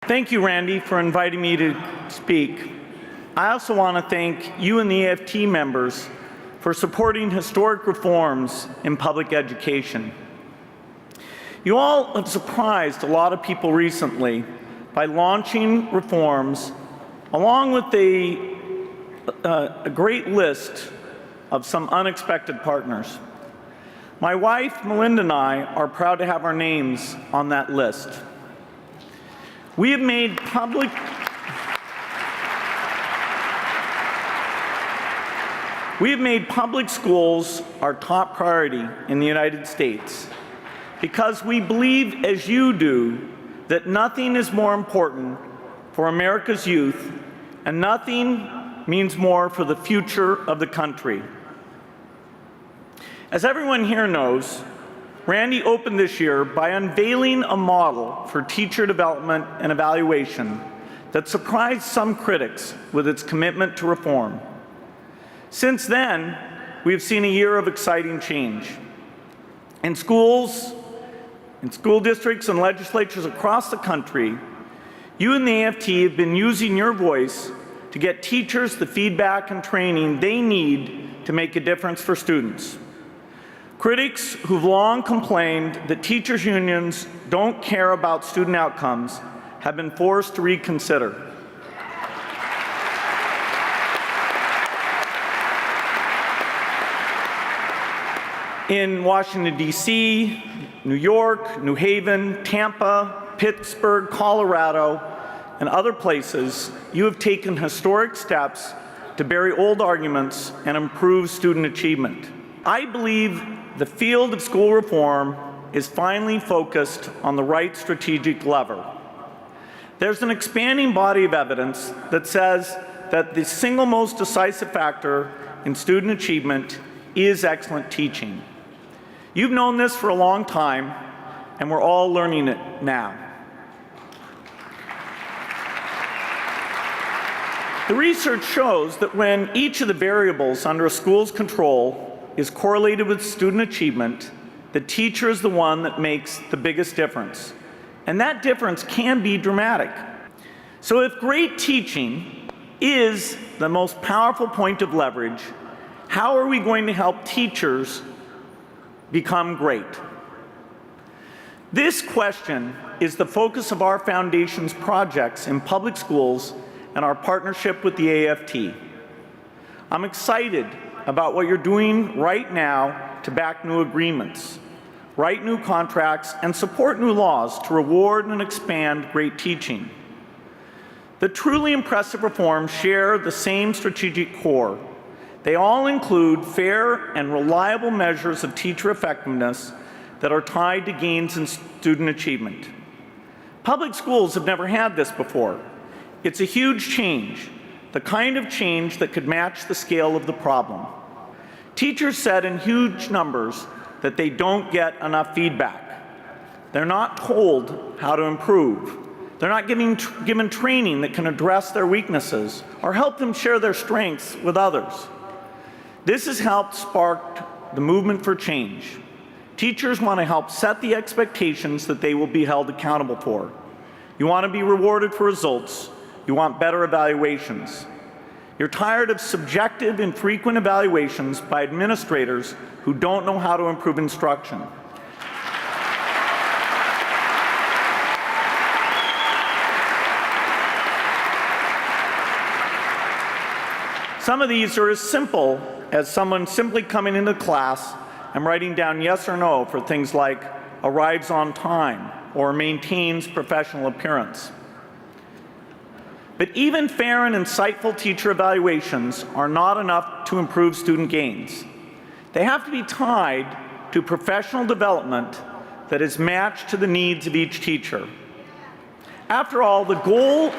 Thank you, Randy, for inviting me to speak. I also want to thank you and the AFT members for supporting historic reforms in public education. You all have surprised a lot of people recently by launching reforms along with a great list of some unexpected partners. My wife, Melinda, and I are proud to have our names on that list. We have made public schools our top priority in the United States because we believe, as you do, that nothing is more important for America's youth and nothing means more for the future of the country. As everyone here knows, Randy opened this year by unveiling a model for teacher development and evaluation that surprised some critics with its commitment to reform. Since then, we have seen a year of exciting change. In schools, in school districts and legislatures across the country, you and the AFT have been using your voice to get teachers the feedback and training they need to make a difference for students. Critics who've long complained that teachers' unions don't care about student outcomes have been forced to reconsider. In Washington, D.C., New York, New Haven, Tampa, Pittsburgh, Colorado, and other places, you have taken historic steps to bury old arguments and improve student achievement. I believe the field of school reform is finally focused on the right strategic lever. There's an expanding body of evidence that says that the single most decisive factor in student achievement is excellent teaching. You've known this for a long time, and we're all learning it now. The research shows that when each of the variables under a school's control is correlated with student achievement, the teacher is the one that makes the biggest difference. And that difference can be dramatic. So if great teaching is the most powerful point of leverage, how are we going to help teachers become great? This question is the focus of our foundation's projects in public schools and our partnership with the AFT. I'm excited about what you're doing right now to back new agreements, write new contracts, and support new laws to reward and expand great teaching. The truly impressive reforms share the same strategic core. They all include fair and reliable measures of teacher effectiveness that are tied to gains in student achievement. Public schools have never had this before. It's a huge change, the kind of change that could match the scale of the problem. Teachers said in huge numbers that they don't get enough feedback. They're not told how to improve. They're not given training that can address their weaknesses or help them share their strengths with others. This has helped spark the movement for change. Teachers want to help set the expectations that they will be held accountable for. You want to be rewarded for results. You want better evaluations. You're tired of subjective, infrequent evaluations by administrators who don't know how to improve instruction. Some of these are as simple as someone simply coming into class and writing down yes or no for things like arrives on time or maintains professional appearance. But even fair and insightful teacher evaluations are not enough to improve student gains. They have to be tied to professional development that is matched to the needs of each teacher. After all, the goal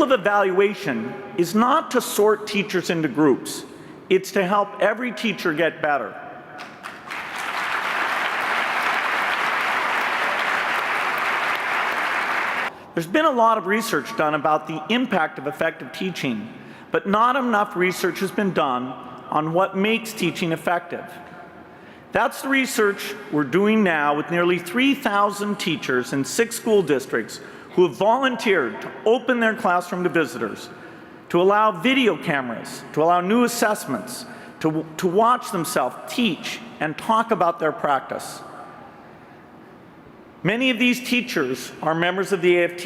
of evaluation is not to sort teachers into groups. It's to help every teacher get better. There's been a lot of research done about the impact of effective teaching, but not enough research has been done on what makes teaching effective. That's the research we're doing now with nearly 3,000 teachers in 6 school districts who have volunteered to open their classroom to visitors, to allow video cameras, to allow new assessments, to watch themselves teach and talk about their practice. Many of these teachers are members of the AFT,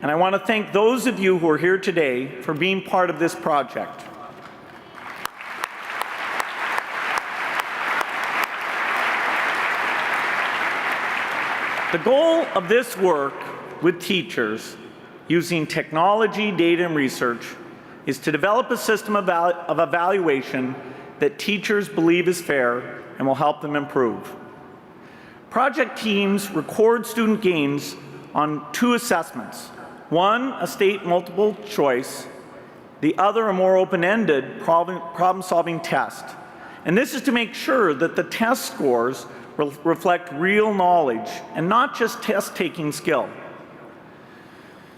and I want to thank those of you who are here today for being part of this project. The goal of this work with teachers using technology, data, and research is to develop a system of evaluation that teachers believe is fair and will help them improve. Project teams record student gains on 2 assessments. One, a state multiple choice, the other, a more open-ended problem-solving test. And this is to make sure that the test scores reflect real knowledge and not just test-taking skill.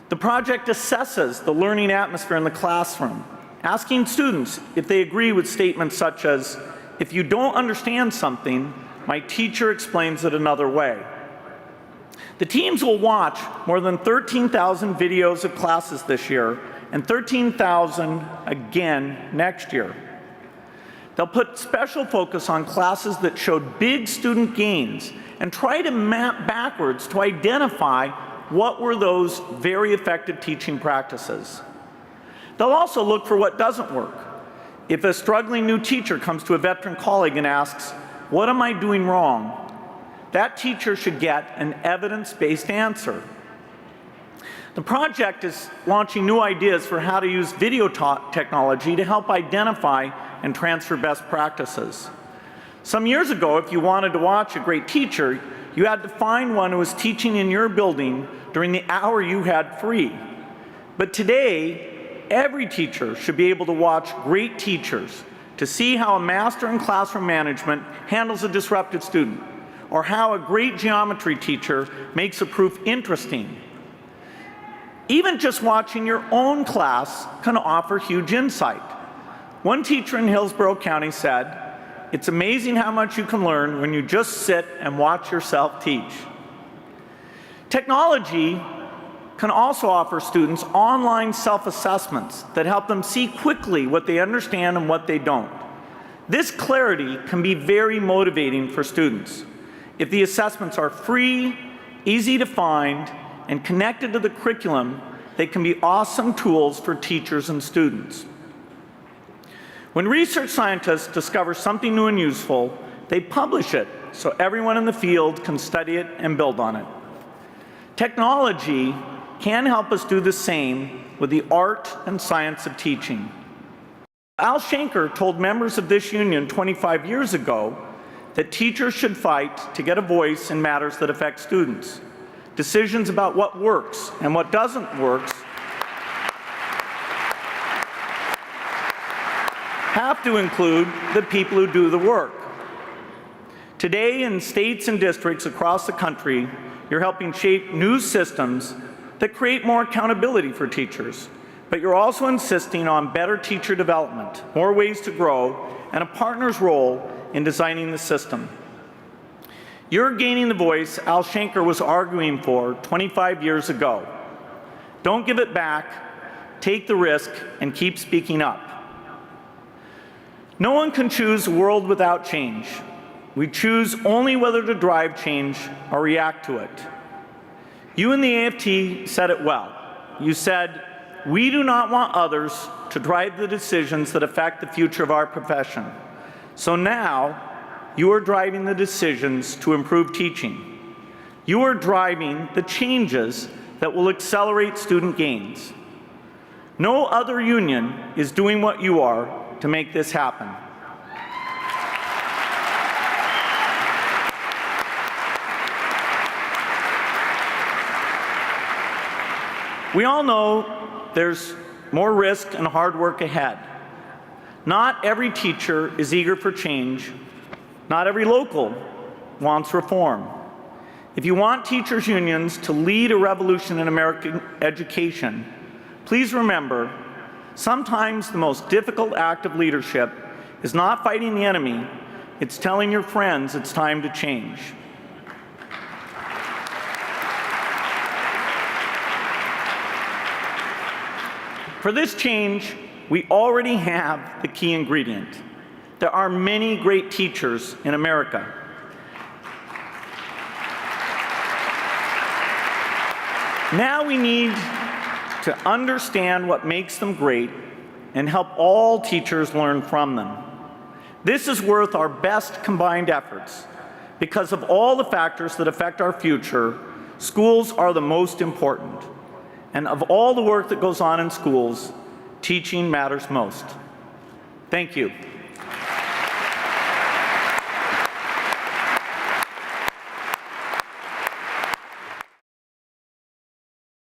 The project assesses the learning atmosphere in the classroom, asking students if they agree with statements such as, "If you don't understand something, my teacher explains it another way." The teams will watch more than 13,000 videos of classes this year and 13,000 again next year. They'll put special focus on classes that showed big student gains and try to map backwards to identify what were those very effective teaching practices. They'll also look for what doesn't work. If a struggling new teacher comes to a veteran colleague and asks, "What am I doing wrong?" that teacher should get an evidence-based answer. The project is launching new ideas for how to use video technology to help identify and transfer best practices. Some years ago, if you wanted to watch a great teacher, you had to find one who was teaching in your building during the hour you had free. But today, every teacher should be able to watch great teachers to see how a master in classroom management handles a disrupted student, or how a great geometry teacher makes a proof interesting. Even just watching your own class can offer huge insight. One teacher in Hillsborough County said, "It's amazing how much you can learn when you just sit and watch yourself teach." Technology can also offer students online self-assessments that help them see quickly what they understand and what they don't. This clarity can be very motivating for students. If the assessments are free, easy to find, and connected to the curriculum, they can be awesome tools for teachers and students. When research scientists discover something new and useful, they publish it so everyone in the field can study it and build on it. Technology can help us do the same with the art and science of teaching. Al Shanker told members of this union 25 years ago that teachers should fight to get a voice in matters that affect students. Decisions about what works and what doesn't work have to include the people who do the work. Today, in states and districts across the country, you're helping shape new systems that create more accountability for teachers, but you're also insisting on better teacher development, more ways to grow, and a partner's role in designing the system. You're gaining the voice Al Shanker was arguing for 25 years ago. Don't give it back, take the risk, and keep speaking up. No one can choose a world without change. We choose only whether to drive change or react to it. You in the AFT said it well. You said, "We do not want others to drive the decisions that affect the future of our profession." So now, you are driving the decisions to improve teaching. You are driving the changes that will accelerate student gains. No other union is doing what you are to make this happen. We all know there's more risk and hard work ahead. Not every teacher is eager for change. Not every local wants reform. If you want teachers' unions to lead a revolution in American education, please remember, sometimes the most difficult act of leadership is not fighting the enemy, It's telling your friends it's time to change. For this change, we already have the key ingredient. There are many great teachers in America. Now we need to understand what makes them great and help all teachers learn from them. This is worth our best combined efforts. Because of all the factors that affect our future, schools are the most important. And of all the work that goes on in schools, teaching matters most. Thank you.